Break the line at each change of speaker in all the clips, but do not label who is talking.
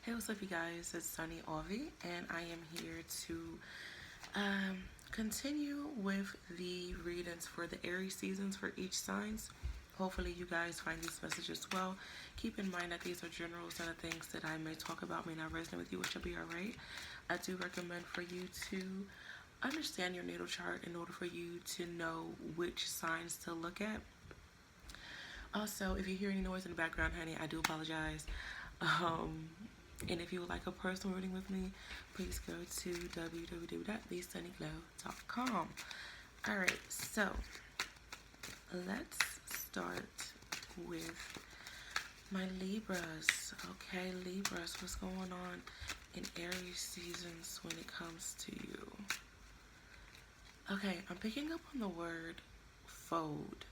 Hey, what's up, you guys? It's Sunny Ovi, and I am here to um, continue with the readings for the Aries seasons for each signs. Hopefully, you guys find these messages well. Keep in mind that these are generals, and the things that I may talk about may not resonate with you, which will be alright. I do recommend for you to understand your natal chart in order for you to know which signs to look at. Also, if you hear any noise in the background, honey, I do apologize. Um, and if you would like a personal reading with me, please go to www.thesunnyglow.com. Alright, so let's start with my Libras. Okay, Libras, what's going on in Aries seasons when it comes to you? Okay, I'm picking up on the word fold.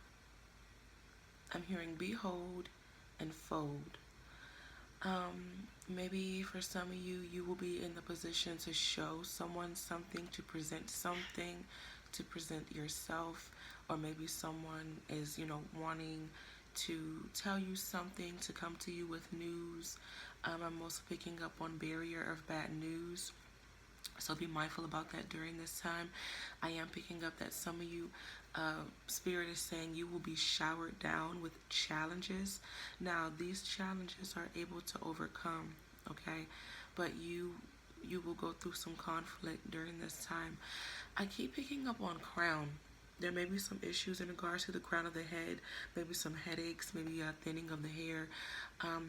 I'm hearing behold and fold. Maybe for some of you, you will be in the position to show someone something, to present something, to present yourself, or maybe someone is, wanting to tell you something, to come to you with news. I'm also picking up on barrier of bad news. So be mindful about that during this time. I am picking up that some of you, Spirit is saying you will be showered down with challenges. Now, these challenges are able to overcome, okay? But you will go through some conflict during this time. I keep picking up on crown. There may be some issues in regards to the crown of the head, maybe some headaches, maybe a thinning of the hair.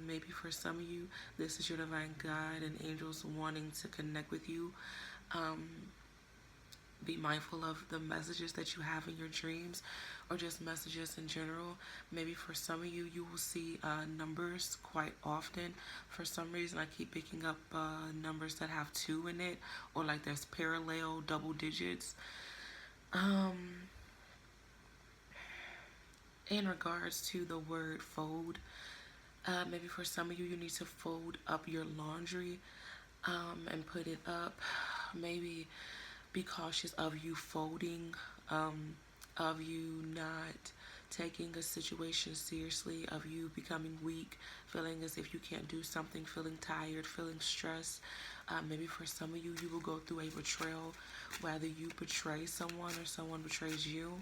Maybe for some of you, this is your divine guide and angels wanting to connect with you. Um, be mindful of the messages that you have in your dreams or just messages in general. Maybe for some of you, you will see numbers quite often. For some reason, I keep picking up numbers that have 2 in it, or like there's parallel double digits. In regards to the word fold, maybe for some of you, you need to fold up your laundry and put it up. Maybe be cautious of you folding, of you not taking a situation seriously, of you becoming weak, feeling as if you can't do something, feeling tired, feeling stressed. Maybe for some of you, you will go through a betrayal, whether you betray someone or someone betrays you.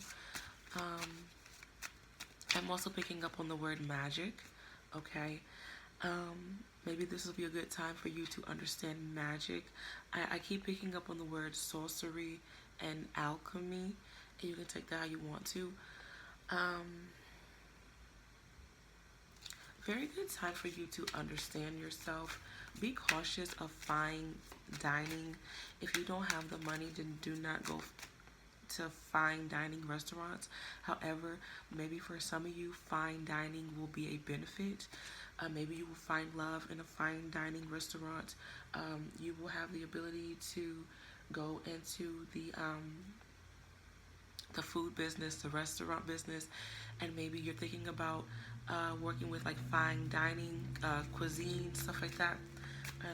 I'm also picking up on the word magic, okay? Maybe this will be a good time for you to understand magic. I keep picking up on the word sorcery and alchemy, and you can take that how you want to. Very good time for you to understand yourself. Be cautious of fine dining. If you don't have the money, then do not go to fine dining restaurants. However, maybe for some of you, fine dining will be a benefit. Maybe you will find love in a fine dining restaurant. You will have the ability to go into the food business, the restaurant business, and maybe you're thinking about working with like fine dining, cuisine, stuff like that.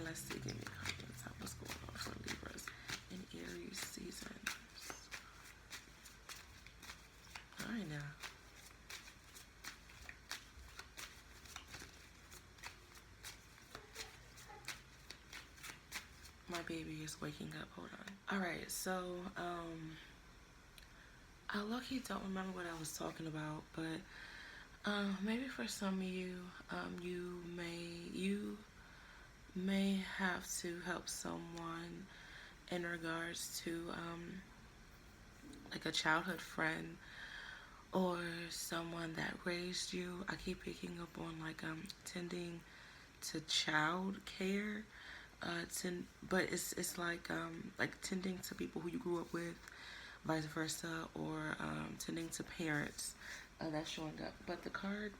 Let's see, give me comments. What's going on for Libras in Aries season? All right now. My baby is waking up. Hold on. All right, so I lucky don't remember what I was talking about, but maybe for some of you, you may have to help someone in regards to like a childhood friend or someone that raised you. I keep picking up on like tending to child care, but it's like tending to people who you grew up with, vice versa, or tending to parents. That's showing up. But the card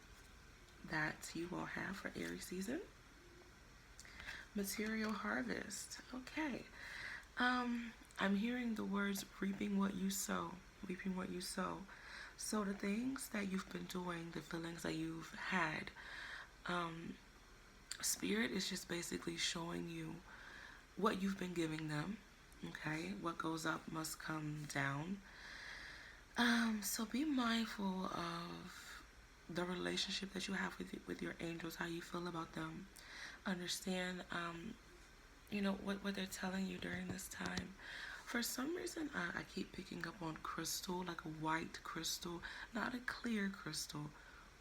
that you all have for Aries season, material harvest. Okay. I'm hearing the words reaping what you sow, reaping what you sow. So the things that you've been doing, the feelings that you've had, Spirit is just basically showing you what you've been giving them. Okay, what goes up must come down. So be mindful of the relationship that you have with your angels, how you feel about them. understand, what they're telling you during this time. For some reason, I keep picking up on crystal, like a white crystal, not a clear crystal,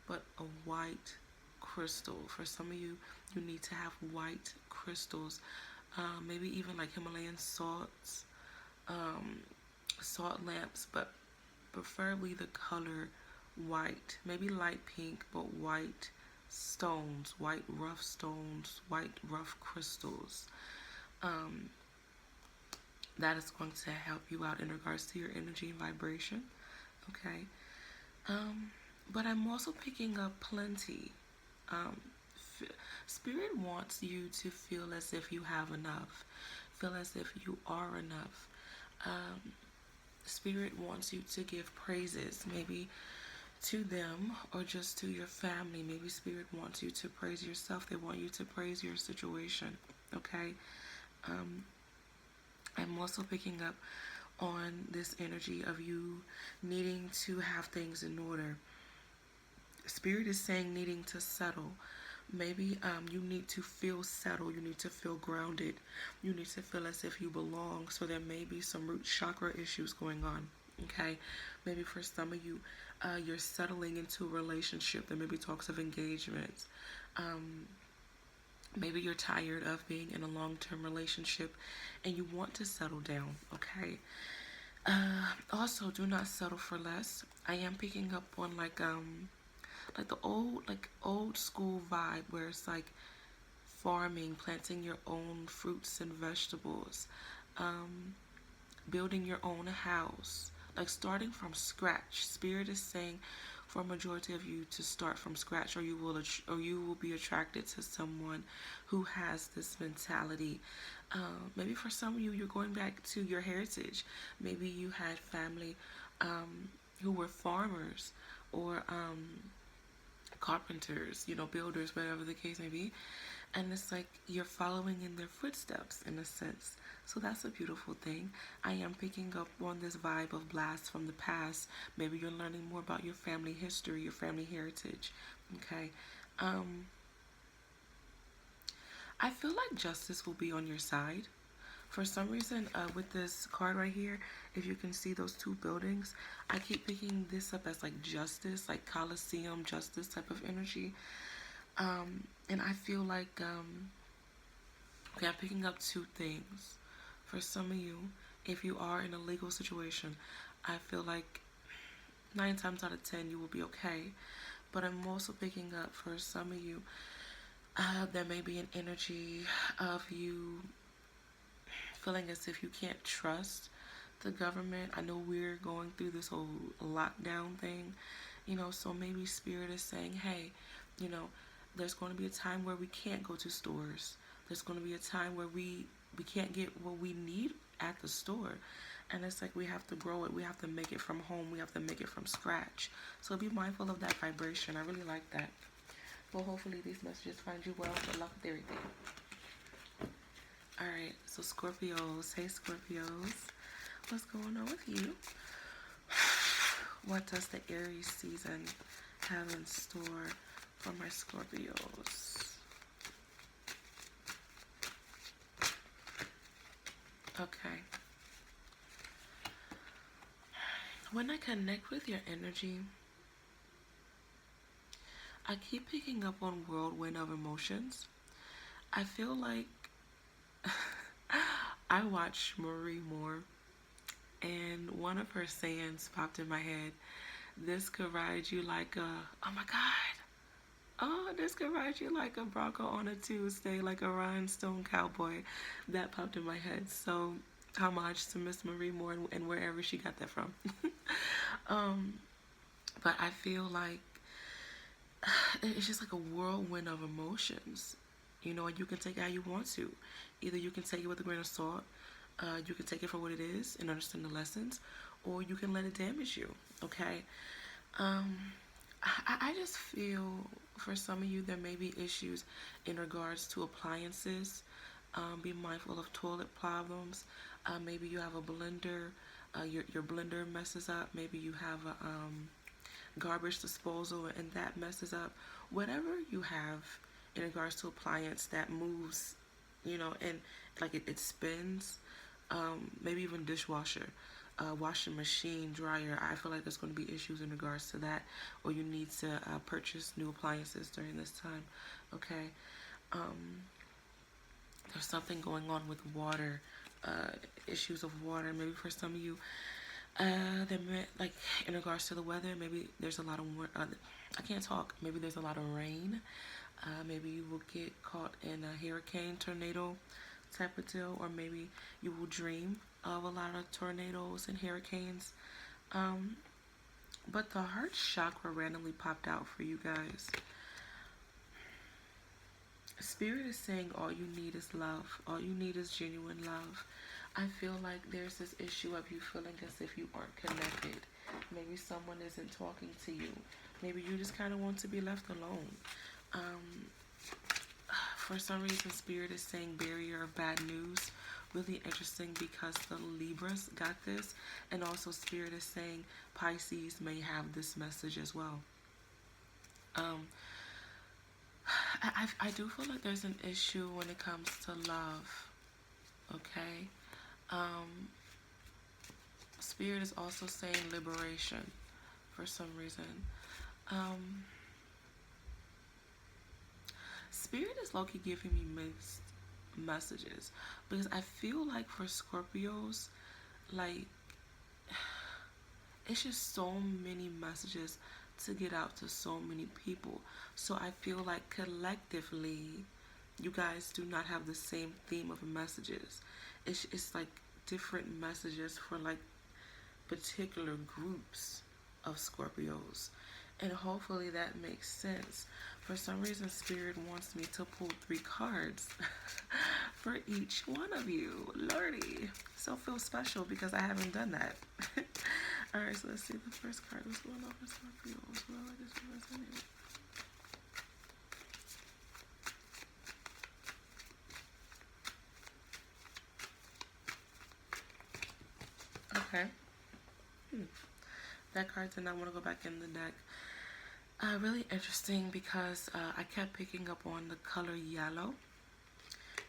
but a white crystal. For some of you, you need to have white crystals, maybe even like Himalayan salts, um, salt lamps, but preferably the color white, maybe light pink, but white stones, white rough stones, white rough crystals. Um, that is going to help you out in regards to your energy and vibration. Okay. Um, but I'm also picking up plenty. Um, Spirit wants you to feel as if you have enough, feel as if you are enough. Um, Spirit wants you to give praises, maybe to them or just to your family. Maybe Spirit wants you to praise yourself. They want you to praise your situation. Okay. Um, I'm also picking up on this energy of you needing to have things in order. Spirit is saying needing to settle. Maybe you need to feel settled. You need to feel grounded. You need to feel as if you belong. So there may be some root chakra issues going on. Okay, maybe for some of you, you're settling into a relationship. There may be talks of engagement. Um, Maybe you're tired of being in a long-term relationship and you want to settle down. Okay. Also, do not settle for less. I am picking up on like the old school vibe where it's like farming, planting your own fruits and vegetables, um, building your own house, like starting from scratch. Spirit is saying for a majority of you to start from scratch, or you will be attracted to someone who has this mentality. Maybe for some of you, you're going back to your heritage. Maybe you had family who were farmers or carpenters, builders, whatever the case may be. And it's like you're following in their footsteps in a sense. So that's a beautiful thing. I am picking up on this vibe of blasts from the past. Maybe you're learning more about your family history, your family heritage. Okay. Um, I feel like justice will be on your side. For some reason, with this card right here, if you can see those two buildings, I keep picking this up as like justice, like Colosseum justice type of energy. And I feel like, okay, I'm picking up two things. For some of you, if you are in a legal situation, I feel like 9 times out of 10 you will be okay. But I'm also picking up for some of you, there may be an energy of you feeling as if you can't trust the government. I know we're going through this whole lockdown thing, so maybe Spirit is saying, hey, you know, there's going to be a time where we can't go to stores. There's going to be a time where we can't get what we need at the store. And it's like we have to grow it. We have to make it from home. We have to make it from scratch. So be mindful of that vibration. I really like that. Well, hopefully these messages find you well. Good luck with everything. Alright, so Scorpios. Hey, Scorpios. What's going on with you? What does the Aries season have in store for my Scorpios? Okay. When I connect with your energy, I keep picking up on whirlwind of emotions. I feel like I watched Marie Moore, and one of her sayings popped in my head. This could ride you like a, oh my God. Oh, this could ride you like a Bronco on a Tuesday, like a rhinestone cowboy. That popped in my head. So, homage to Miss Marie Moore and wherever she got that from. um, but I feel like it's just like a whirlwind of emotions. And you can take it how you want to. Either you can take it with a grain of salt, you can take it for what it is and understand the lessons, or you can let it damage you. Okay. Um, I just feel for some of you there may be issues in regards to appliances. Be mindful of toilet problems. Maybe you have a blender. Your blender messes up. Maybe you have a garbage disposal and that messes up. Whatever you have in regards to appliance that moves, and like it spins. Maybe even dishwasher, washing machine, dryer. I feel like there's going to be issues in regards to that, or you need to purchase new appliances during this time. Okay. Um, there's something going on with water, issues of water. Maybe for some of you, that like in regards to the weather, maybe there's a lot of I can't talk. Maybe there's a lot of rain. Maybe you will get caught in a hurricane, tornado type of deal, or maybe you will dream of a lot of tornadoes and hurricanes. Um, but the heart chakra randomly popped out for you guys. Spirit is saying all you need is love. All you need is genuine love. I feel like there's this issue of you feeling as if you aren't connected. Maybe someone isn't talking to you. Maybe you just kind of want to be left alone. Um, for some reason, Spirit is saying barrier of bad news. Really interesting because the Libras got this. And also, Spirit is saying Pisces may have this message as well. Um, I do feel like there's an issue when it comes to love. Okay. Um, Spirit is also saying liberation for some reason. Um, Spirit is low-key giving me mixed messages because I feel like for Scorpios, like it's just so many messages to get out to so many people. So I feel like collectively, you guys do not have the same theme of messages. It's like different messages for like particular groups of Scorpios. And hopefully that makes sense. For some reason, Spirit wants me to pull 3 cards for each one of you. Lordy. So feel special because I haven't done that. Alright, so let's see the first card. What's going on for Scorpios? Well, I just resonated. Okay. That card did not want to go back in the deck. Really interesting because I kept picking up on the color yellow,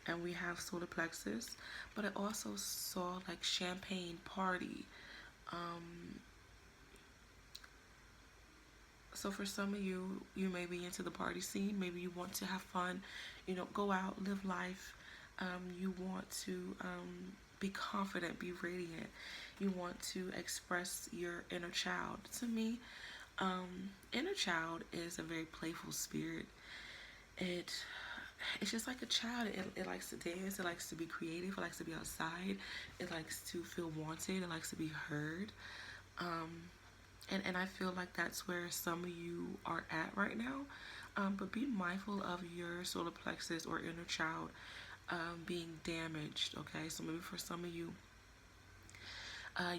and we have solar plexus, but I also saw like champagne party. Um, so for some of you, you may be into the party scene. Maybe you want to have fun, go out, live life. You want to be confident, be radiant. You want to express your inner child. To me, inner child is a very playful spirit. It it's just like a child. It likes to dance. It likes to be creative. It likes to be outside. It likes to feel wanted. It likes to be heard. Um, and I feel like that's where some of you are at right now. But be mindful of your solar plexus or inner child being damaged. Okay, so maybe for some of you,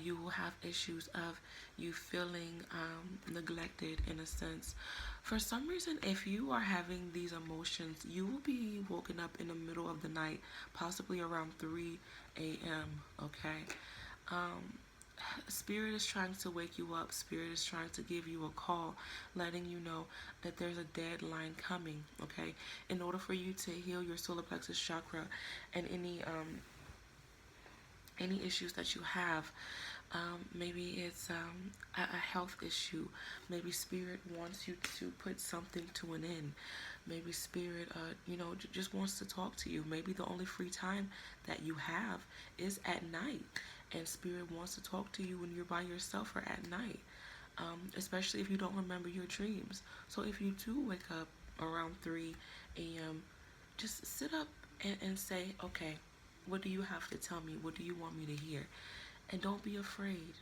you will have issues of you feeling neglected in a sense. For some reason, if you are having these emotions, you will be woken up in the middle of the night, possibly around 3 a.m. Okay? Um, Spirit is trying to wake you up. Spirit is trying to give you a call, letting you know that there's a deadline coming. Okay? In order for you to heal your solar plexus chakra and any issues that you have. Maybe it's a health issue. Maybe Spirit wants you to put something to an end. Maybe Spirit, just wants to talk to you. Maybe the only free time that you have is at night. And Spirit wants to talk to you when you're by yourself or at night. Especially if you don't remember your dreams. So if you do wake up around 3 a.m., just sit up and say, okay, what do you have to tell me? What do you want me to hear? And don't be afraid.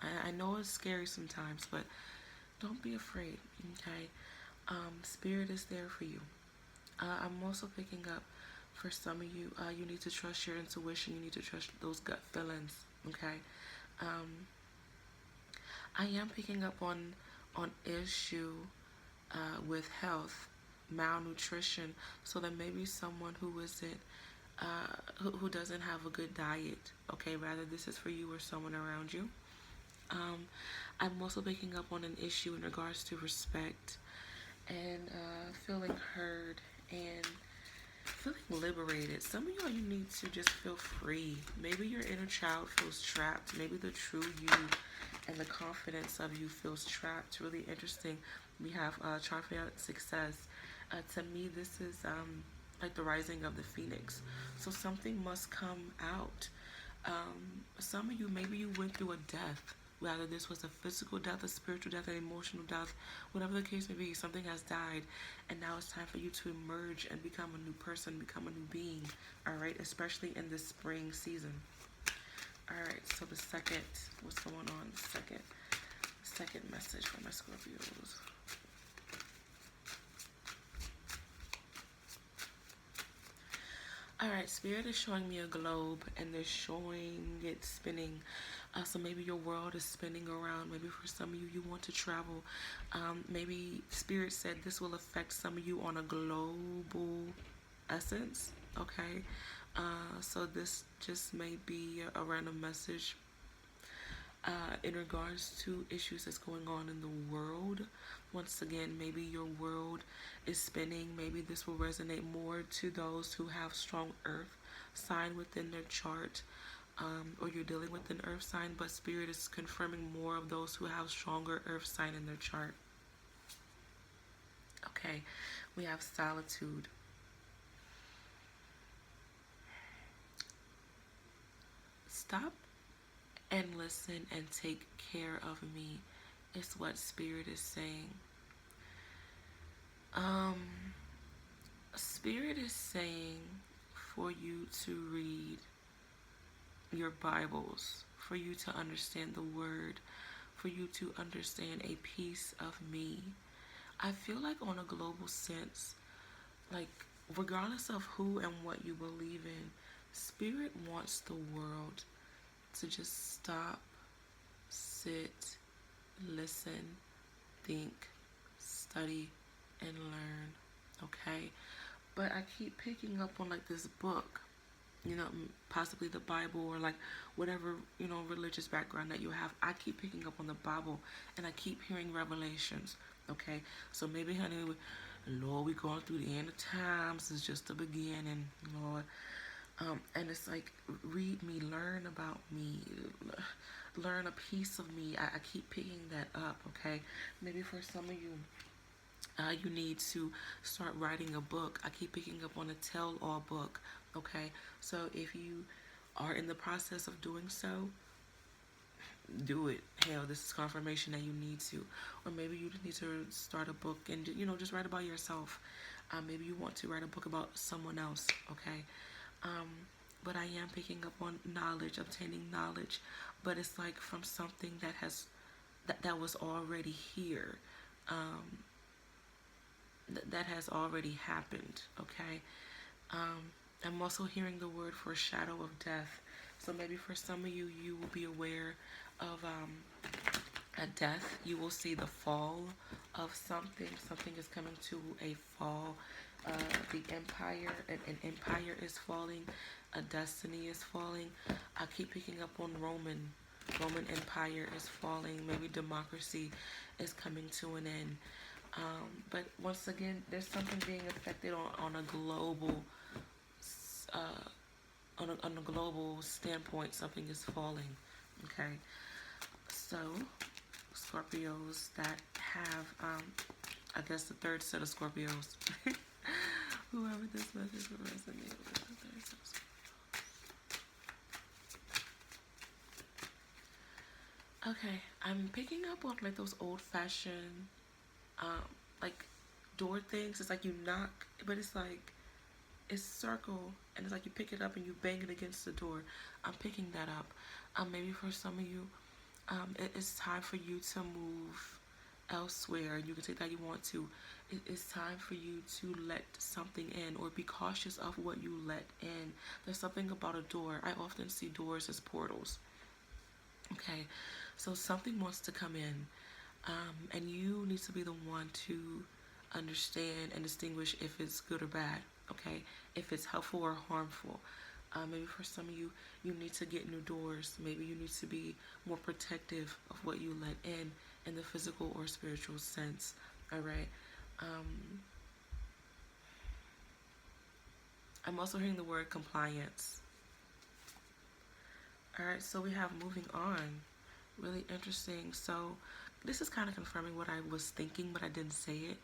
I know it's scary sometimes, but don't be afraid, okay? Spirit is there for you. I'm also picking up for some of you, you need to trust your intuition. You need to trust those gut feelings, okay? I am picking up on issue with health, malnutrition, so that maybe someone who isn't who doesn't have a good diet. Okay, rather this is for you or someone around you. I'm also picking up on an issue in regards to respect and feeling heard and feeling liberated. Some of y'all, you need to just feel free. Maybe your inner child feels trapped. Maybe the true you and the confidence of you feels trapped. Really interesting. We have triumphant success. To me, this is like the rising of the phoenix. So something must come out. Some of you, maybe you went through a death. Whether this was a physical death, a spiritual death, an emotional death, whatever the case may be, something has died, and now it's time for you to emerge and become a new person, become a new being. All right, especially in this spring season. All right, so the second, what's going on? Second message for my Scorpios. All right, Spirit is showing me a globe, and they're showing it spinning. So maybe your world is spinning around. Maybe for some of you, you want to travel. Maybe Spirit said this will affect some of you on a global essence. Okay, so this just may be a random message in regards to issues that's going on in the world. Once again, maybe your world is spinning. Maybe this will resonate more to those who have strong earth sign within their chart, or you're dealing with an earth sign, but Spirit is confirming more of those who have stronger earth sign in their chart. Okay, we have solitude. Stop and listen and take care of me is what Spirit is saying. Um, Spirit is saying for you to read your Bibles, for you to understand the Word, for you to understand a piece of me. I feel like on a global sense, like regardless of who and what you believe in, Spirit wants the world to just stop, sit, listen, think, study, and learn. Okay? But I keep picking up on like this book, possibly the Bible or like whatever, religious background that you have. I keep picking up on the Bible and I keep hearing revelations. Okay? So maybe, honey, Lord, we going through the end of times. It's just the beginning, Lord. And it's like, read me, learn about me, learn a piece of me. I keep picking that up, okay? Maybe for some of you, you need to start writing a book. I keep picking up on a tell-all book, okay? So if you are in the process of doing so, do it. Hell, this is confirmation that you need to. Or maybe you need to start a book and, just write about yourself. Maybe you want to write a book about someone else, okay? Um, but I am picking up on knowledge, obtaining knowledge, but it's like from something that was already here, that has already happened. Okay, I'm also hearing the word for shadow of death. So maybe for some of you, you will be aware of a death. You will see the fall of something. Something is coming to a fall. The empire, an empire is falling. A destiny is falling. I keep picking up on Roman Empire is falling. Maybe democracy is coming to an end. But once again, there's something being affected on a global, on a global standpoint. Something is falling. Okay, so Scorpios that have, I guess the third set of Scorpios. Whoever this message will resonate with, the third set of Scorpios. Okay, I'm picking up on like those old-fashioned, like door things. It's like you knock, but it's like it's circle, and it's like you pick it up and you bang it against the door. I'm picking that up. Maybe for some of you, it's time for you to move elsewhere. You can say that you want to. It's time for you to let something in, or be cautious of what you let in. There's something about a door. I often see doors as portals. Okay, so something wants to come in, and you need to be the one to understand and distinguish if it's good or bad. Okay, if it's helpful or harmful. Maybe for some of you, you need to get new doors. Maybe you need to be more protective of what you let in the physical or spiritual sense. All right. Um, I'm also hearing the word compliance. All right, so we have moving on. Really interesting. So this is kind of confirming what I was thinking, but I didn't say it.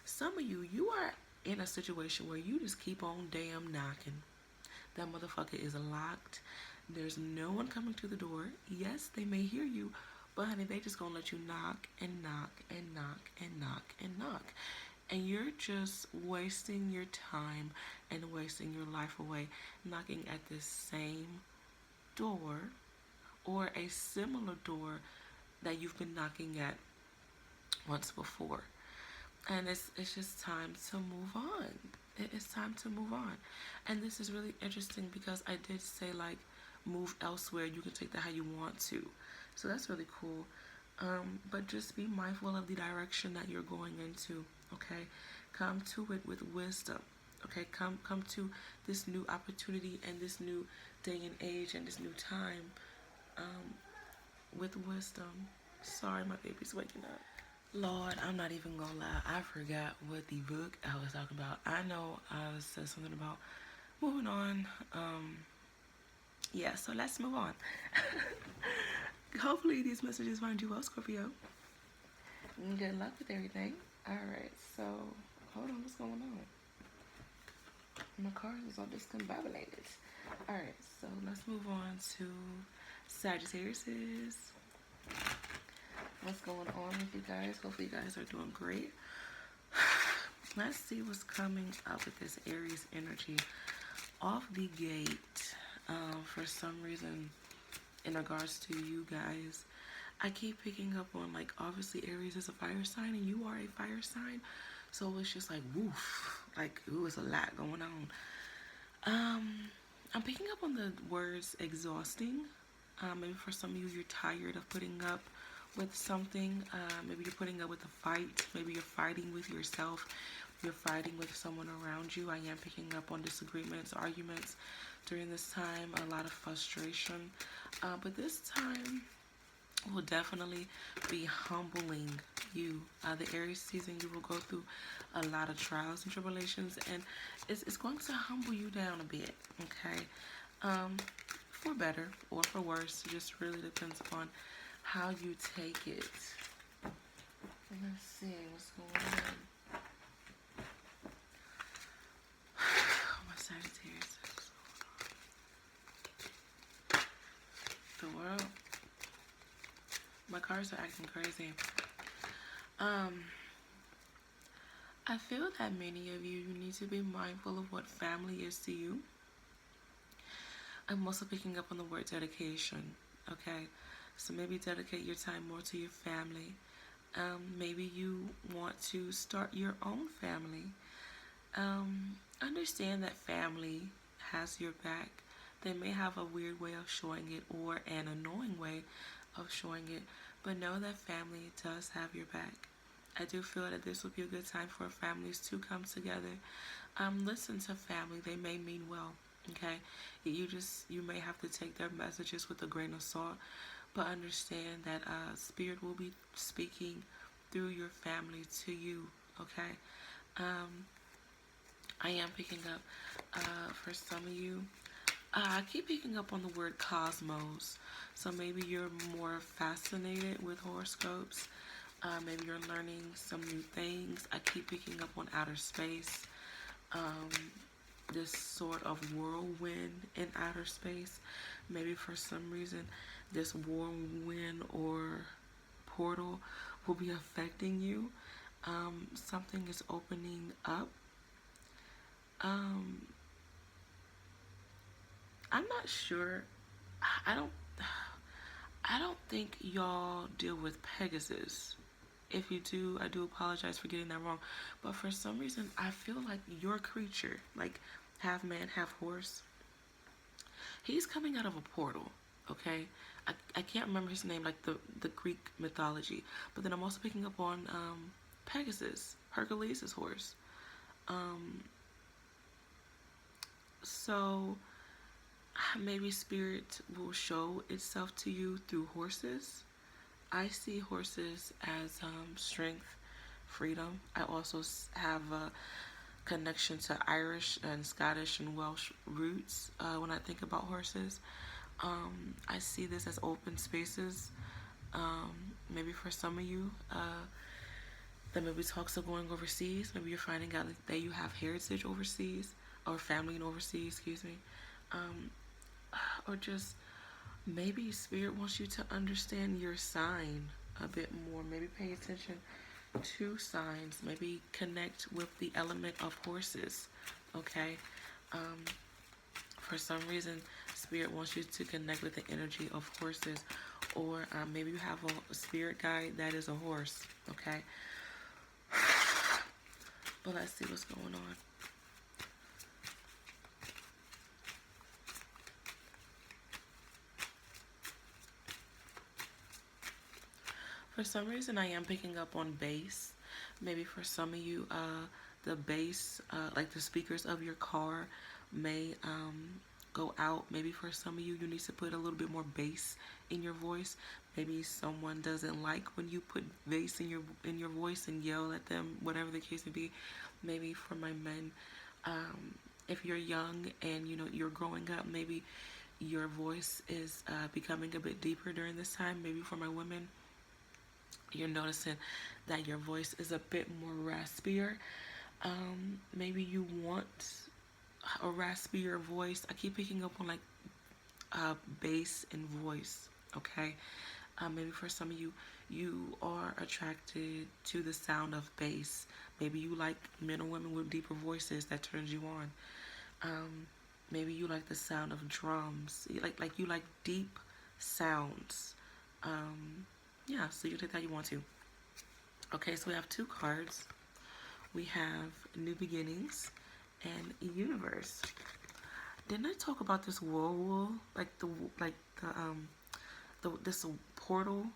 Some of you, you are in a situation where you just keep on damn knocking. That motherfucker is locked. There's no one coming to the door. Yes, they may hear you, but honey, they just gonna let you knock and knock and knock and knock and knock. And you're just wasting your time and wasting your life away knocking at this same door or a similar door that you've been knocking at once before. And it's just time to move on. It's time to move on. And this is really interesting because I did say like move elsewhere. You can take that how you want to. So that's really cool. But just be mindful of the direction that you're going into. Okay, come to it with wisdom. Okay, come to this new opportunity and this new day and age and this new time with wisdom. Sorry, my baby's waking up. Lord, I'm not even gonna lie. I forgot what the book I was talking about. I know I said something about moving on. Yeah, so let's move on. Hopefully these messages find you well, Scorpio. Good luck with everything. Alright, so hold on, what's going on? My card is all discombobulated. Alright, so let's move on to Sagittarius. What's going on with you guys? Hopefully you guys are doing great. Let's see what's coming up with this Aries energy off the gate. For some reason, in regards to you guys, I keep picking up on, like, obviously Aries is a fire sign and you are a fire sign, so it's just like woof, like, ooh, it's a lot going on. I'm picking up on the words exhausting. Maybe for some of you, you're tired of putting up with something. Maybe you're putting up with a fight. Maybe you're fighting with yourself. You're fighting with someone around you. I am picking up on disagreements, arguments during this time, a lot of frustration. But this time will definitely be humbling you. The Aries season, you will go through a lot of trials and tribulations, and it's going to humble you down a bit, okay? For better or for worse, it just really depends upon how you take it. Let's see what's going on. My Sagittarius. The world. My cards are acting crazy. I feel that many of you need to be mindful of what family is to you. I'm also picking up on the word dedication, okay? So maybe dedicate your time more to your family. Maybe you want to start your own family. Understand that family has your back. They may have a weird way of showing it or an annoying way of showing it, but know that family does have your back. I do feel that this would be a good time for families to come together. Listen to family. They may mean well, okay? You may have to take their messages with a grain of salt, but understand that Spirit will be speaking through your family to you, okay? I am picking up for some of you. I keep picking up on the word cosmos. So maybe you're more fascinated with horoscopes. Maybe you're learning some new things. I keep picking up on outer space. This sort of whirlwind in outer space. Maybe for some reason, this whirlwind or portal will be affecting you. Something is opening up. I'm not sure. I don't think y'all deal with Pegasus. If you do, I do apologize for getting that wrong. But for some reason, I feel like your creature, like half man, half horse, he's coming out of a portal, okay? I can't remember his name, like the Greek mythology. But then I'm also picking up on Pegasus, Hercules' horse. So maybe spirit will show itself to you through horses. I see horses as strength, freedom. I also have connection to Irish and Scottish and Welsh roots when I think about horses. I see this as open spaces. Maybe for some of you, that maybe talks of going overseas. Maybe you're finding out that you have heritage overseas or family in overseas, excuse me. Um, or just maybe Spirit wants you to understand your sign a bit more. Maybe pay attention to signs. Maybe connect with the element of horses. Okay. Um, for some reason, Spirit wants you to connect with the energy of horses, or maybe you have a spirit guide that is a horse. Okay. But let's see what's going on. For some reason, I am picking up on bass. Maybe for some of you, the bass, like the speakers of your car, may go out. Maybe for some of you, you need to put a little bit more bass in your voice. Maybe someone doesn't like when you put bass in your voice and yell at them, whatever the case may be. Maybe for my men, if you're young and you're growing up, maybe your voice is becoming a bit deeper during this time. Maybe for my women, you're noticing that your voice is a bit more raspier. Maybe you want a raspier voice. I keep picking up on like bass and voice. Okay. Maybe for some of you, you are attracted to the sound of bass. Maybe you like men or women with deeper voices that turns you on. Maybe you like the sound of drums. You like deep sounds. Yeah, so you take that you want to. Okay, so we have two cards. We have New Beginnings and Universe. Didn't I talk about this whirlpool, this portal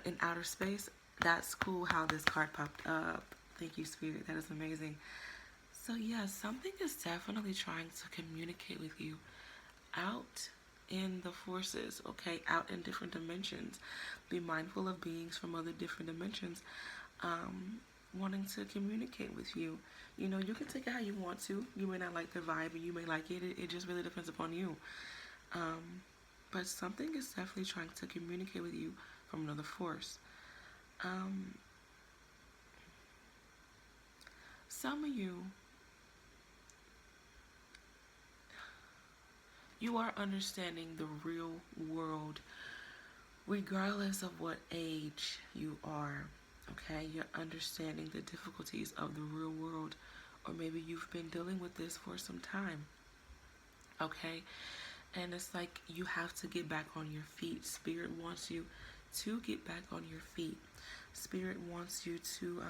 in outer space? That's cool how this card popped up. Thank you, Spirit. That is amazing. So yeah, something is definitely trying to communicate with you out in the forces, okay, out in different dimensions. Be mindful of beings from other different dimensions wanting to communicate with you. You can take it how you want to. You may not like their vibe, and you may like it. It just really depends upon you. But something is definitely trying to communicate with you from another force. Some of you are understanding the real world regardless of what age you are. Okay, you're understanding the difficulties of the real world, or maybe you've been dealing with this for some time. Okay, and it's like you have to get back on your feet. Spirit wants you to get back on your feet. Spirit wants you to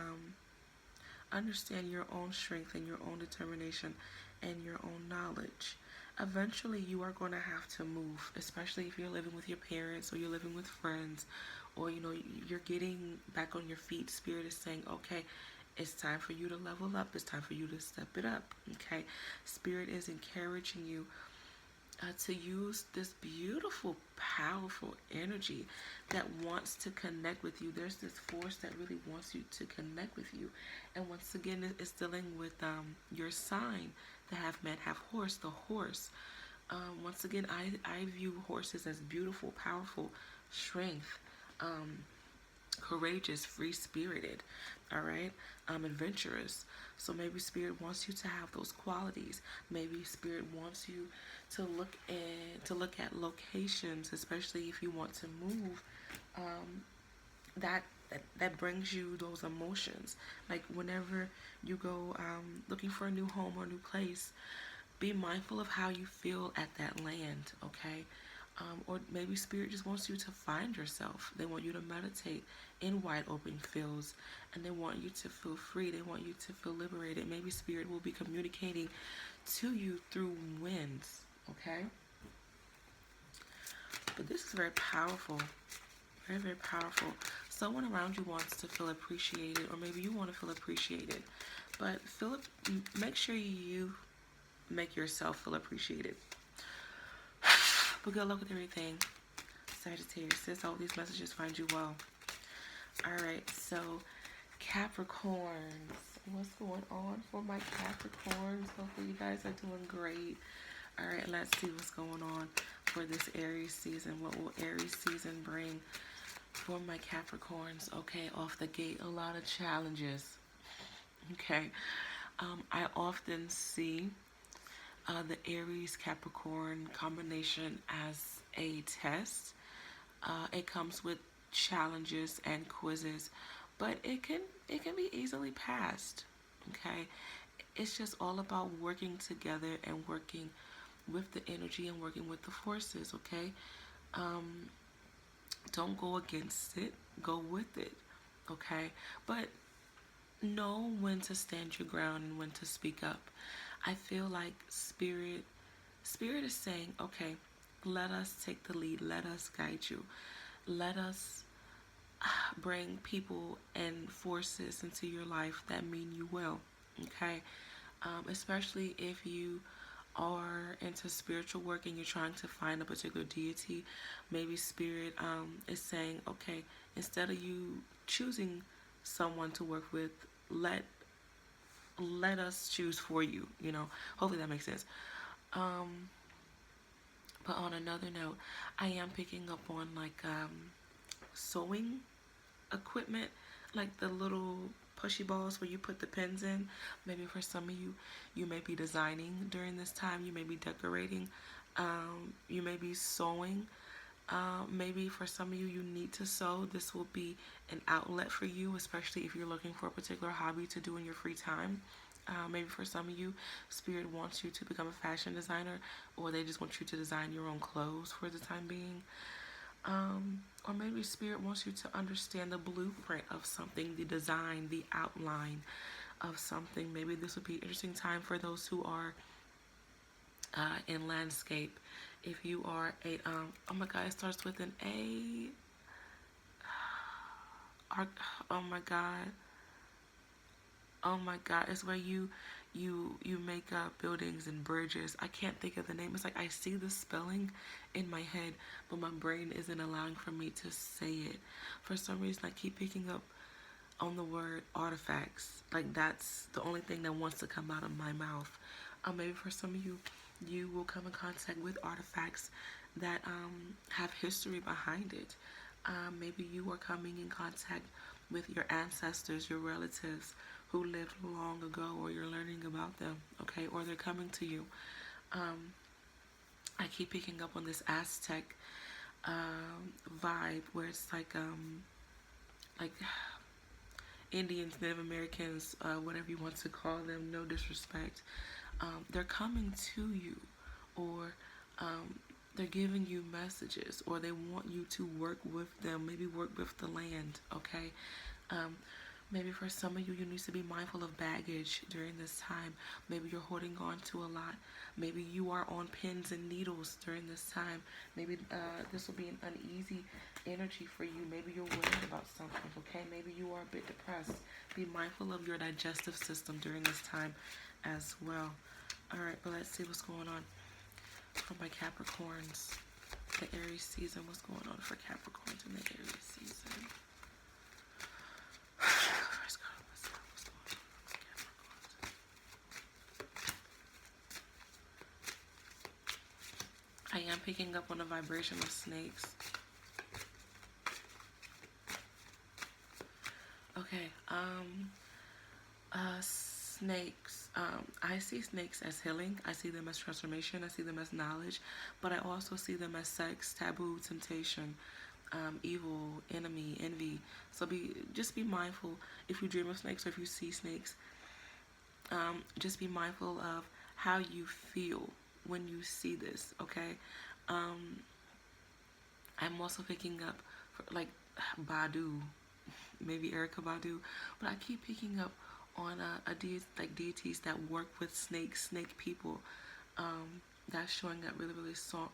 understand your own strength and your own determination and your own knowledge. Eventually, you are going to have to move, especially if you're living with your parents or you're living with friends, or you're getting back on your feet. Spirit is saying, okay, it's time for you to level up. It's time for you to step it up. Okay, Spirit is encouraging you to use this beautiful, powerful energy that wants to connect with you. There's this force that really wants you to connect with you. And once again, it's dealing with your sign, the half man, half horse, the horse. Once again, I view horses as beautiful, powerful, strength, courageous, free-spirited, all right, adventurous. So maybe Spirit wants you to have those qualities. Maybe Spirit wants you to look at locations, especially if you want to move, that brings you those emotions. Like whenever you go looking for a new home or a new place, be mindful of how you feel at that land, okay? Or maybe Spirit just wants you to find yourself. They want you to meditate in wide open fields, and they want you to feel free. They want you to feel liberated. Maybe Spirit will be communicating to you through winds, okay? But this is very powerful. Very, very powerful. Someone around you wants to feel appreciated, or maybe you want to feel appreciated. But make sure you make yourself feel appreciated. But good luck with everything, Sagittarius. Sis, all these messages find you well. Alright, so Capricorns, what's going on for my Capricorns? Hopefully, you guys are doing great. All right, let's see what's going on for this Aries season. What will Aries season bring for my Capricorns? Okay, off the gate, a lot of challenges. Okay, I often see the Aries Capricorn combination as a test. It comes with challenges and quizzes, but it can be easily passed. Okay, it's just all about working together and working with the energy and working with the forces. Okay, um, don't go against it. Go with it. Okay, but know when to stand your ground and when to speak up. I feel like spirit is saying, okay, let us take the lead. Let us guide you. Let us bring people and forces into your life that mean you well. Okay, especially if you are into spiritual work and you're trying to find a particular deity, maybe spirit is saying, okay, instead of you choosing someone to work with, let let us choose for you. Hopefully that makes sense. Um, but on another note, I am picking up on like sewing equipment, like the little pushy balls where you put the pins in. Maybe for some of you, you may be designing during this time. You may be decorating. You may be sewing. Maybe for some of you, you need to sew. This will be an outlet for you, especially if you're looking for a particular hobby to do in your free time. Maybe for some of you, Spirit wants you to become a fashion designer, or they just want you to design your own clothes for the time being. Or maybe Spirit wants you to understand the blueprint of something, the design, the outline of something. Maybe this would be an interesting time for those who are in landscape. If you are a, oh my God, it starts with an A. Oh my God. Oh my God, it's where you make buildings and bridges. I can't think of the name. It's like I see the spelling in my head, but my brain isn't allowing for me to say it. For some reason, I keep picking up on the word artifacts. Like that's the only thing that wants to come out of my mouth. Maybe for some of you, you will come in contact with artifacts that have history behind it. Maybe you are coming in contact with your ancestors, your relatives who lived long ago, or you're learning about them, okay, or they're coming to you. I keep picking up on this Aztec vibe where it's like Indians, Native Americans, whatever you want to call them, no disrespect. They're coming to you, or they're giving you messages, or they want you to work with them, maybe work with the land, okay? Maybe for some of you, you need to be mindful of baggage during this time. Maybe you're holding on to a lot. Maybe you are on pins and needles during this time. Maybe this will be an uneasy energy for you. Maybe you're worried about something, okay? Maybe you are a bit depressed. Be mindful of your digestive system during this time as well. All right, but let's see what's going on for my Capricorns. The Aries season, what's going on for Capricorns in the Aries season? I am picking up on the vibration of snakes. Okay, snakes. I see snakes as healing. I see them as transformation. I see them as knowledge, but I also see them as sex, taboo, temptation, evil, enemy, envy. So just be mindful if you dream of snakes or if you see snakes. Just be mindful of how you feel when you see this. Okay. Um, I'm also picking up for like Badu, maybe Erica Badu, but I keep picking up on like deities that work with snakes, snake people. That's showing up really strong.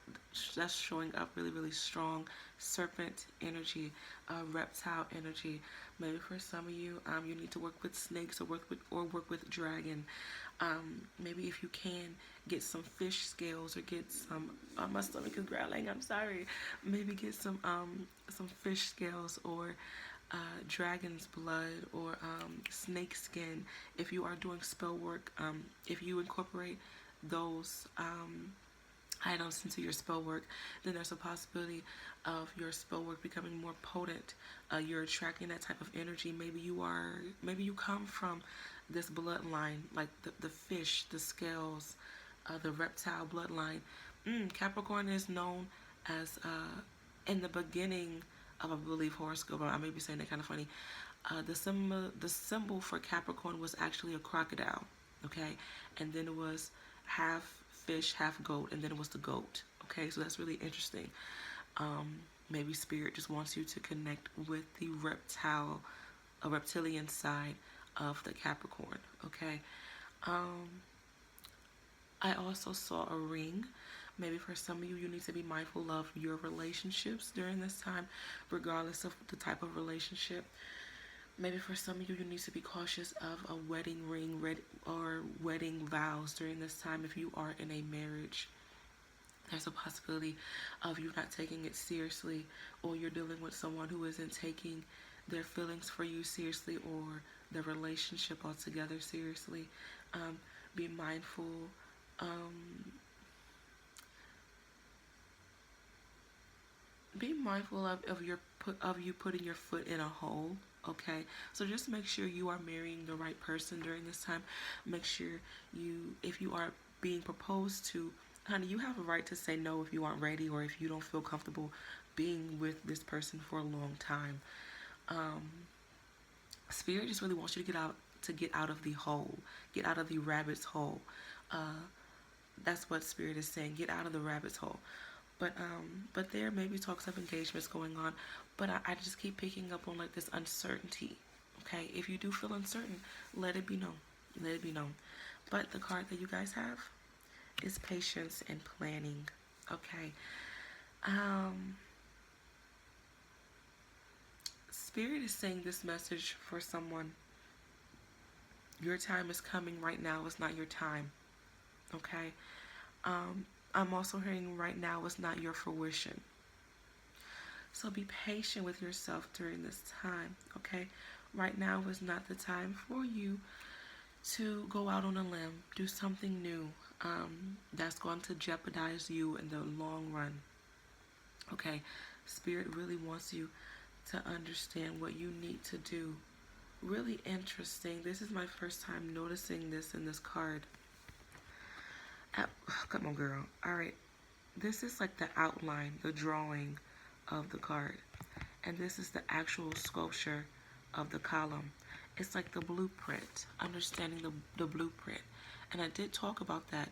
That's showing up really strong. Serpent energy, reptile energy. Maybe for some of you, you need to work with snakes or work with dragon. Maybe if you can get some fish scales or get some. My stomach is growling. I'm sorry. Maybe get some fish scales or dragon's blood or snake skin. If you are doing spell work, if you incorporate those items into your spell work, then there's a possibility of your spell work becoming more potent. You're attracting that type of energy. Maybe you come from this bloodline, like the fish, the scales, the reptile bloodline. Capricorn is known as, in the beginning of, I believe, horoscope. I may be saying that kind of funny. The symbol for Capricorn was actually a crocodile. Okay, and then it was half fish, half goat, and then it was the goat. Okay, so that's really interesting. Maybe spirit just wants you to connect with the a reptilian side of the Capricorn. Okay. Um, I also saw a ring. Maybe for some of you, you need to be mindful of your relationships during this time, regardless of the type of relationship. Maybe for some of you, you need to be cautious of a wedding ring or wedding vows during this time if you are in a marriage. There's a possibility of you not taking it seriously, or you're dealing with someone who isn't taking their feelings for you seriously, or the relationship altogether seriously. Um, be mindful. Um, be mindful of you putting your foot in a hole. Okay, so just make sure you are marrying the right person during this time. Make sure if you are being proposed to, honey, you have a right to say no if you aren't ready, or if you don't feel comfortable being with this person for a long time. um Spirit just really wants you to get out of the hole, get out of the rabbit's hole. uh that's what spirit is saying, get out of the rabbit's hole. But there may be talks of engagements going on, but I just keep picking up on like this uncertainty. Okay, if you do feel uncertain, let it be known. Let it be known. But the card that you guys have is patience and planning. Okay. Um, Spirit is saying this message for someone. Your time is coming right now. It's not your time. Okay. I'm also hearing right now is not your fruition. So be patient with yourself during this time, okay? Right now is not the time for you to go out on a limb, do something new that's going to jeopardize you in the long run, okay? Spirit really wants you to understand what you need to do. Really interesting. This is my first time noticing this in this card. Come on, girl. All right. This is like the outline, the drawing of the card. And this is the actual sculpture of the column. It's like the blueprint, understanding the blueprint. And I did talk about that,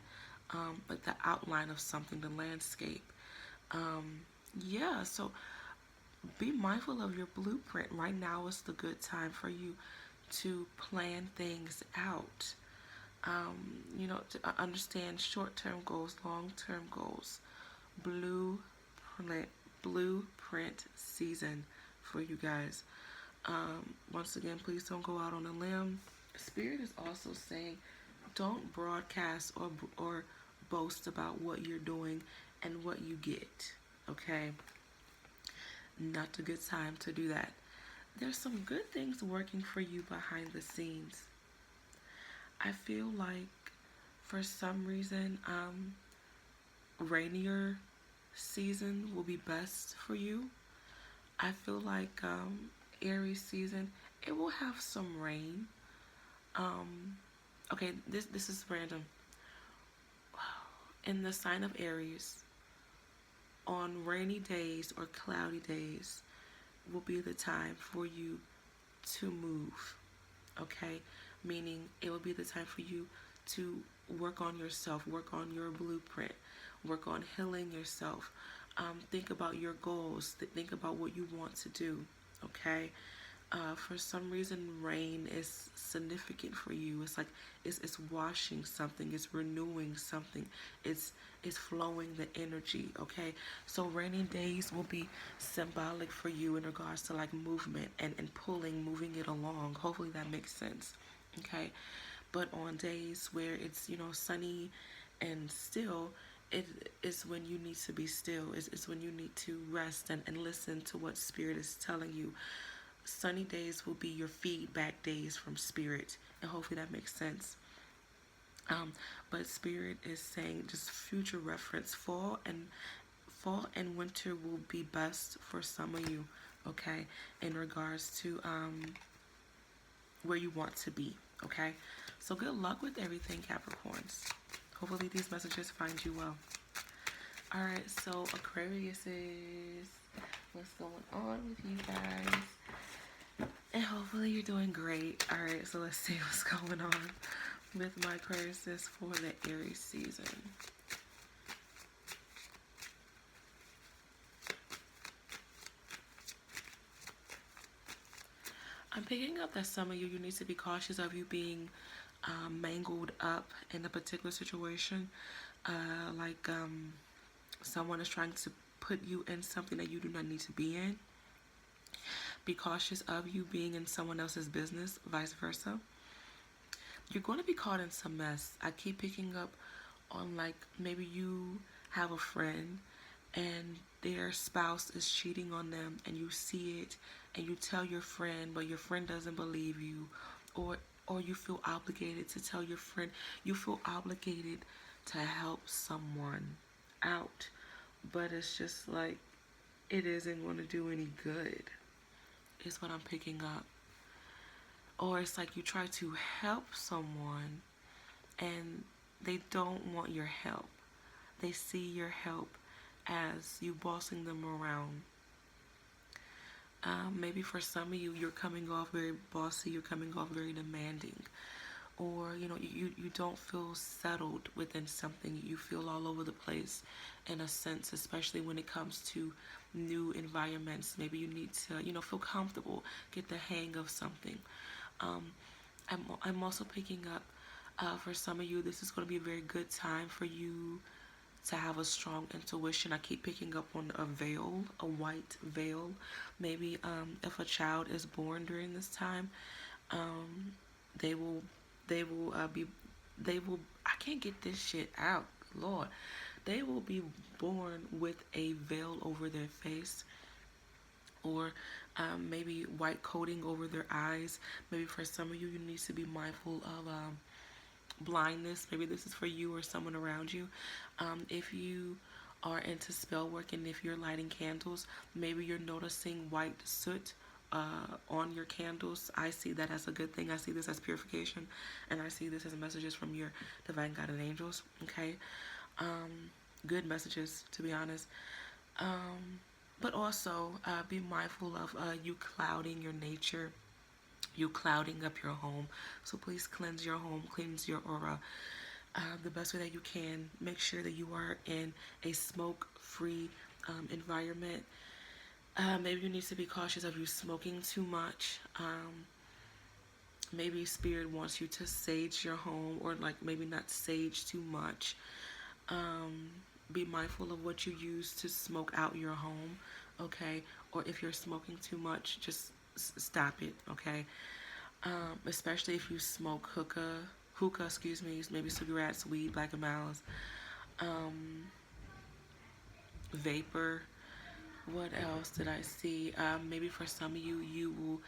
like the outline of something, the landscape. Um, yeah, so be mindful of your blueprint. Right now is the good time for you to plan things out. To understand short-term goals, long-term goals. Blueprint, blueprint season for you guys. Once again, please don't go out on a limb. Spirit is also saying, don't broadcast or boast about what you're doing and what you get. Okay, not a good time to do that. There's some good things working for you behind the scenes. I feel like for some reason, rainier season will be best for you. I feel like Aries season, it will have some rain. Um, okay, this is random. In the sign of Aries, on rainy days or cloudy days, will be the time for you to move. Okay, meaning it will be the time for you to work on yourself, work on your blueprint, work on healing yourself. Think about your goals. Think about what you want to do. Okay. For some reason, rain is significant for you. It's like it's washing something. It's renewing something. It's flowing the energy. Okay. So rainy days will be symbolic for you in regards to like movement and moving it along. Hopefully that makes sense. Okay. But on days where it's sunny and still, it is when you need to be still. It's when you need to rest and listen to what spirit is telling you. sunny days will be your feedback days from spirit, and hopefully that makes sense. Um, but spirit is saying just future reference, fall and winter will be best for some of you, okay, in regards to where you want to be, okay? So good luck with everything, Capricorns. Hopefully these messages find you well. All right, so Aquarius is what's going on with you guys, and hopefully you're doing great. All right, so let's see what's going on with my Aquarius for the Aries season. I'm picking up that some of you need to be cautious of you being mangled up in a particular situation, like someone is trying to put you in something that you do not need to be in. Be cautious of you being in someone else's business, vice versa. You're going to be caught in some mess. I keep picking up on, like, maybe you have a friend and their spouse is cheating on them and you see it and you tell your friend, but your friend doesn't believe you, or or you feel obligated to tell your friend. You feel obligated to help someone out, but it's just like it isn't going to do any good, is what I'm picking up. Or it's like you try to help someone and they don't want your help. They see your help as you bossing them around. Maybe for some of you, you're coming off very bossy, you're coming off very demanding. Or, you don't feel settled within something. You feel all over the place in a sense, especially when it comes to new environments. Maybe you need to, feel comfortable, get the hang of something. Um, I'm also picking up for some of you, this is going to be a very good time for you to have a strong intuition. I keep picking up on a veil, a white veil. Maybe if a child is born during this time, um, they will, they will be, they will. I can't get this shit out, Lord. They will be born with a veil over their face, or maybe white coating over their eyes. Maybe for some of you, you need to be mindful of blindness. Maybe this is for you or someone around you. If you are into spell work and if you're lighting candles, maybe you're noticing white soot on your candles. I see that as a good thing. I see this as purification, and I see this as messages from your divine guided angels. Okay, good messages, to be honest. But also be mindful of you clouding your nature, you clouding up your home. So please cleanse your home, cleanse your aura the best way that you can. Make sure that you are in a smoke-free environment. Maybe you need to be cautious of you smoking too much. Maybe spirit wants you to sage your home, or like maybe not sage too much. Um, be mindful of what you use to smoke out your home, okay? Or if you're smoking too much, just stop it, okay? Especially if you smoke hookah, excuse me, maybe cigarettes, weed, black and miles, um, vapor. What else did I see? Maybe for some of you, you will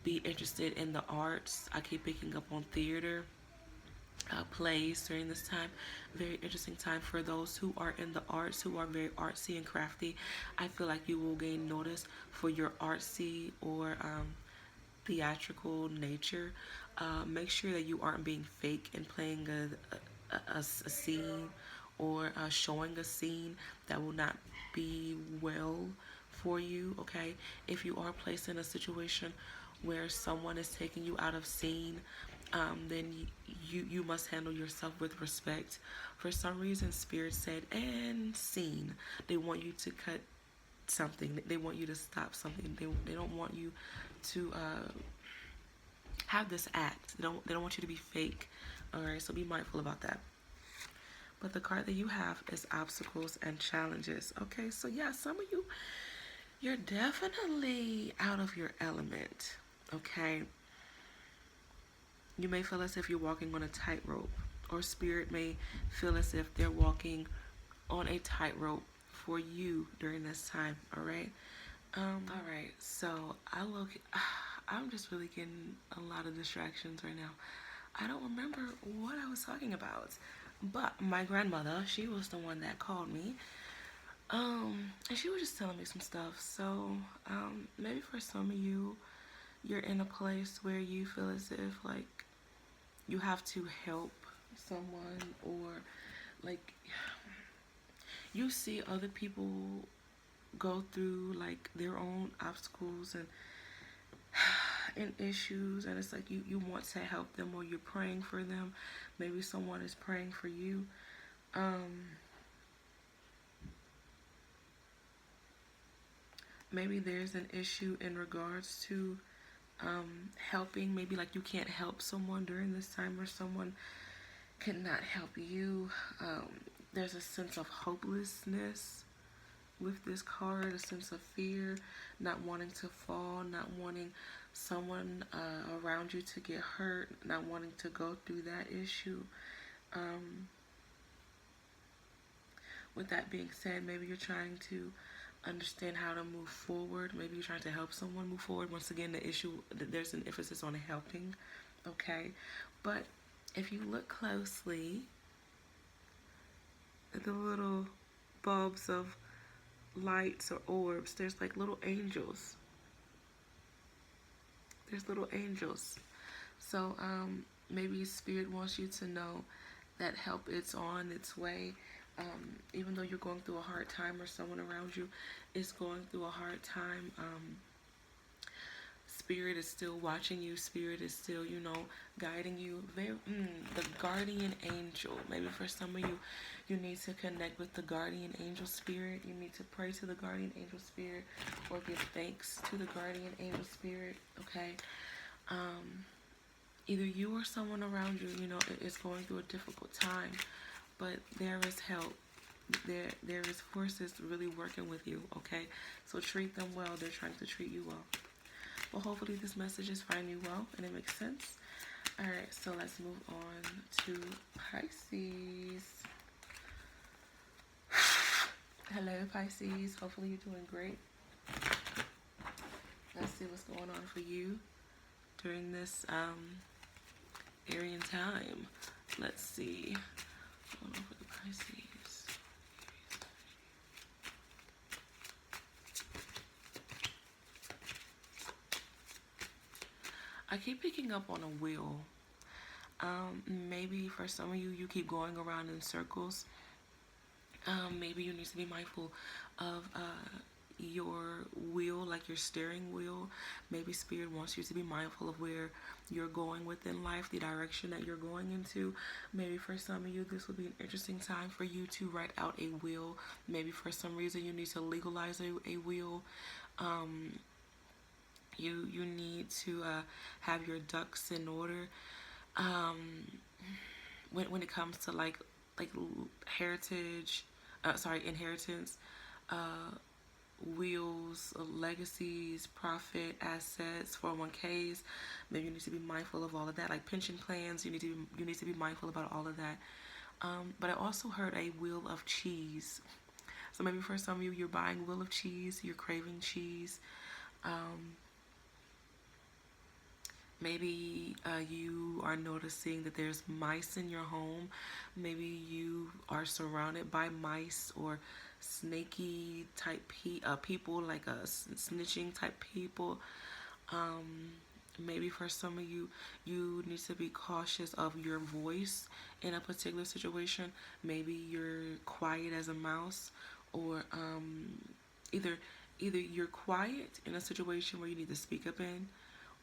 be interested in the arts. I keep picking up on theater, plays during this time. Very interesting time for those who are in the arts, who are very artsy and crafty. I feel like you will gain notice for your artsy or theatrical nature. Make sure that you aren't being fake and playing a scene, or showing a scene that will not be well for you, okay? If you are placed in a situation where someone is taking you out of scene, then you must handle yourself with respect. For some reason, Spirit said, and scene. They want you to cut something. They want you to stop something. They don't want you to have this act. They don't want you to be fake. All right, so be mindful about that. But the card that you have is obstacles and challenges. Okay, so yeah, some of you, you're definitely out of your element. Okay, you may feel as if you're walking on a tightrope, or spirit may feel as if they're walking on a tightrope for you during this time. All right, All right. So I look. I'm just really getting a lot of distractions right now. I don't remember what I was talking about, but my grandmother, she was the one that called me. And she was just telling me some stuff. So, maybe for some of you, you're in a place where you feel as if like you have to help someone, or like you see other people go through like their own obstacles and issues, and it's like you want to help them, or you're praying for them. Maybe someone is praying for you. um Maybe there's an issue in regards to helping. Maybe like you can't help someone during this time, or someone cannot help you. There's a sense of hopelessness with this card, a sense of fear, not wanting to fall, not wanting someone around you to get hurt, not wanting to go through that issue. Um, with that being said, maybe you're trying to understand how to move forward. Maybe you're trying to help someone move forward. Once again, the issue, there's an emphasis on helping, okay? But if you look closely at the little bulbs of lights or orbs, there's like little angels. There's little angels. So maybe Spirit wants you to know that help is on its way. Even though you're going through a hard time, or someone around you is going through a hard time, Spirit is still watching you. Spirit is still, guiding you. The guardian angel. Maybe for some of you, you need to connect with the guardian angel spirit. You need to pray to the guardian angel spirit, or give thanks to the guardian angel spirit. Okay. Um, Either you or someone around you, is going through a difficult time, but there is help. There is forces really working with you. Okay. So treat them well. They're trying to treat you well. Well, hopefully this message is finding you well and it makes sense. All right, so let's move on to Pisces. Hello, Pisces. Hopefully you're doing great. Let's see what's going on for you during this Aryan time. Let's see. Hold on for the Pisces. I keep picking up on a wheel. Maybe for some of you, you keep going around in circles. Maybe you need to be mindful of your wheel, like your steering wheel. Maybe Spirit wants you to be mindful of where you're going within life, the direction that you're going into. Maybe for some of you, this will be an interesting time for you to write out a will. Maybe for some reason, you need to legalize a will. Um, you need to have your ducks in order. Um, when it comes to like heritage, inheritance, uh, wills, legacies, profit, assets, 401ks. Maybe you need to be mindful of all of that. Like pension plans, you need to be mindful about all of that. But I also heard a wheel of cheese. So maybe for some of you, you're buying wheel of cheese, you're craving cheese. Um, Maybe you are noticing that there's mice in your home. Maybe you are surrounded by mice or snaky type people, like snitching type people. Um, Maybe for some of you, you need to be cautious of your voice in a particular situation. Maybe you're quiet as a mouse, or either either you're quiet in a situation where you need to speak up in,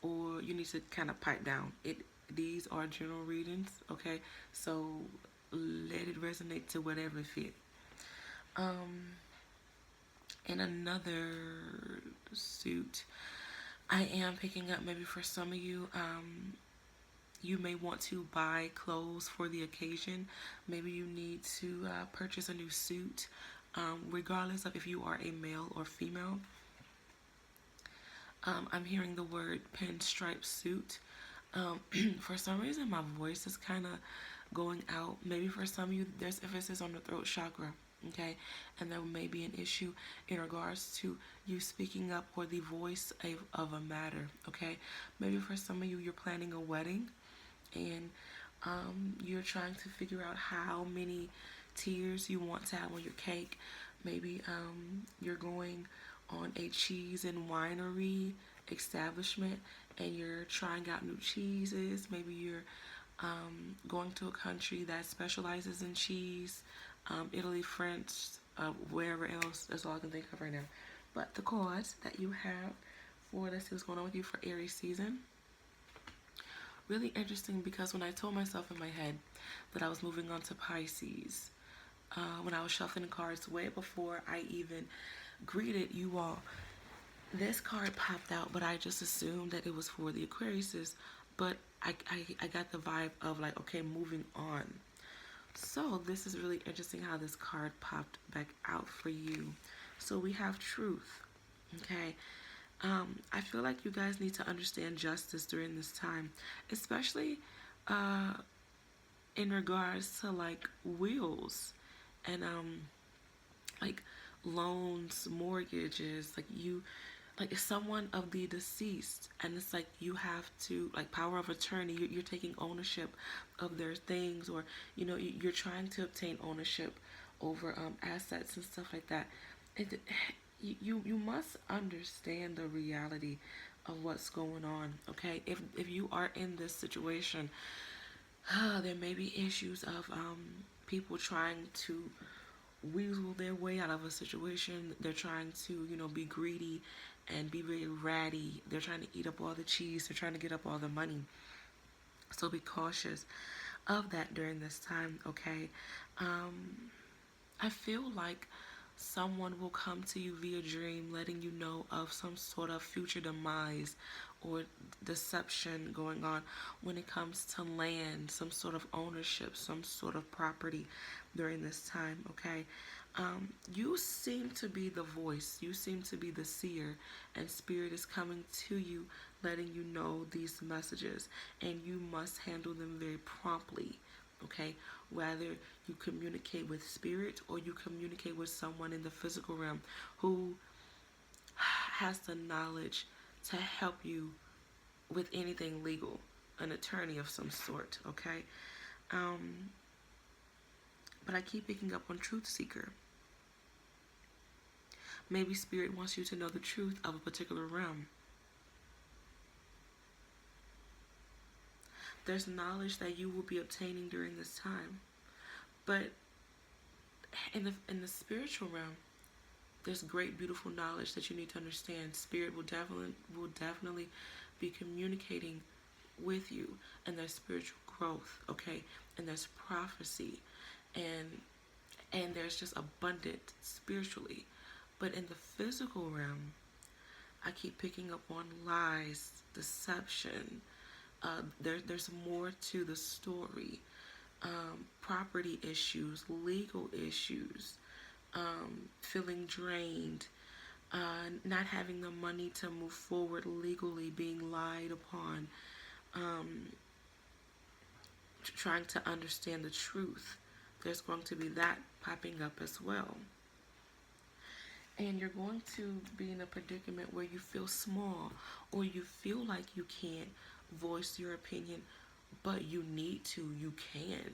or you need to kind of pipe down. These are general readings, okay? So let it resonate to whatever fit. Um, in another suit, I am picking up maybe for some of you, you may want to buy clothes for the occasion. Maybe you need to purchase a new suit, regardless of if you are a male or female. I'm hearing the word pinstripe suit. For some reason, my voice is kind of going out. Maybe for some of you, there's emphasis on the throat chakra. Okay, and there may be an issue in regards to you speaking up or the voice of a matter. Okay, maybe for some of you, you're planning a wedding, and you're trying to figure out how many tiers you want to have on your cake. Maybe you're going on a cheese and winery establishment, and you're trying out new cheeses. Maybe you're going to a country that specializes in cheese, Italy, France, wherever else. That's all I can think of right now. But the cards that you have for, let's see what's going on with you for Aries season. Really interesting, because when I told myself in my head that I was moving on to Pisces, when I was shuffling cards way before I even greeted you all, this card popped out, but I just assumed that it was for the Aquariuses. But I got the vibe of like, okay, moving on. So this is really interesting how this card popped back out for you. So we have truth. Okay. I feel like you guys need to understand justice during this time, especially uh, in regards to like wills and like loans, mortgages. Like you, like someone of the deceased, and it's like you have to, like, power of attorney, you're taking ownership of their things, or you're trying to obtain ownership over assets and stuff like that. it, you must understand the reality of what's going on. Okay, if you are in this situation, there may be issues of people trying to weasel their way out of a situation. They're trying to, be greedy and be very ratty. They're trying to eat up all the cheese. They're trying to get up all the money. So be cautious of that during this time, okay? I feel like someone will come to you via dream letting you know of some sort of future demise or deception going on when it comes to land, some sort of ownership, some sort of property during this time, okay? You seem to be the voice, you seem to be the seer, and Spirit is coming to you letting you know these messages, and you must handle them very promptly. Okay, whether you communicate with spirit or you communicate with someone in the physical realm who has the knowledge to help you with anything legal, an attorney of some sort. Okay, um, but I keep picking up on truth seeker. Maybe spirit wants you to know the truth of a particular realm. There's knowledge that you will be obtaining during this time, but in the spiritual realm, there's great, beautiful knowledge that you need to understand. Spirit will definitely be communicating with you, and there's spiritual growth, okay, and there's prophecy, and there's just abundant spiritually. But in the physical realm, I keep picking up on lies, deception. There's more to the story. Property issues, legal issues, feeling drained, not having the money to move forward legally, being lied upon, trying to understand the truth. There's going to be that popping up as well. And you're going to be in a predicament where you feel small, or you feel like you can't voice your opinion, but you need to, you can.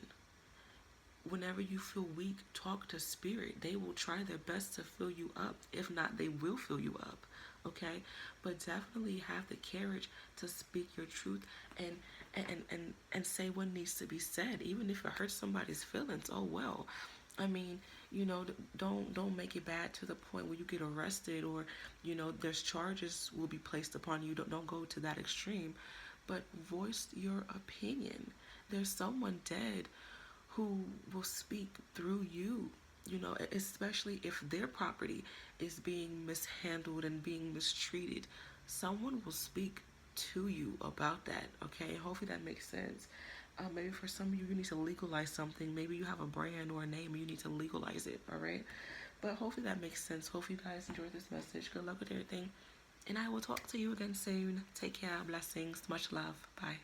Whenever you feel weak, talk to spirit. They will try their best to fill you up. If not, they will fill you up. Okay? But definitely have the courage to speak your truth and say what needs to be said, even if it hurts somebody's feelings. Oh well. I mean, don't make it bad to the point where you get arrested, or there's charges will be placed upon you. Don't go to that extreme, but voice your opinion. There's someone dead who will speak through you, especially if their property is being mishandled and being mistreated. Someone will speak to you about that, okay? Hopefully that makes sense. Maybe for some of you, you need to legalize something. Maybe you have a brand or a name and you need to legalize it, all right? But hopefully that makes sense. Hopefully you guys enjoyed this message. Good luck with everything. And I will talk to you again soon. Take care. Blessings. Much love. Bye.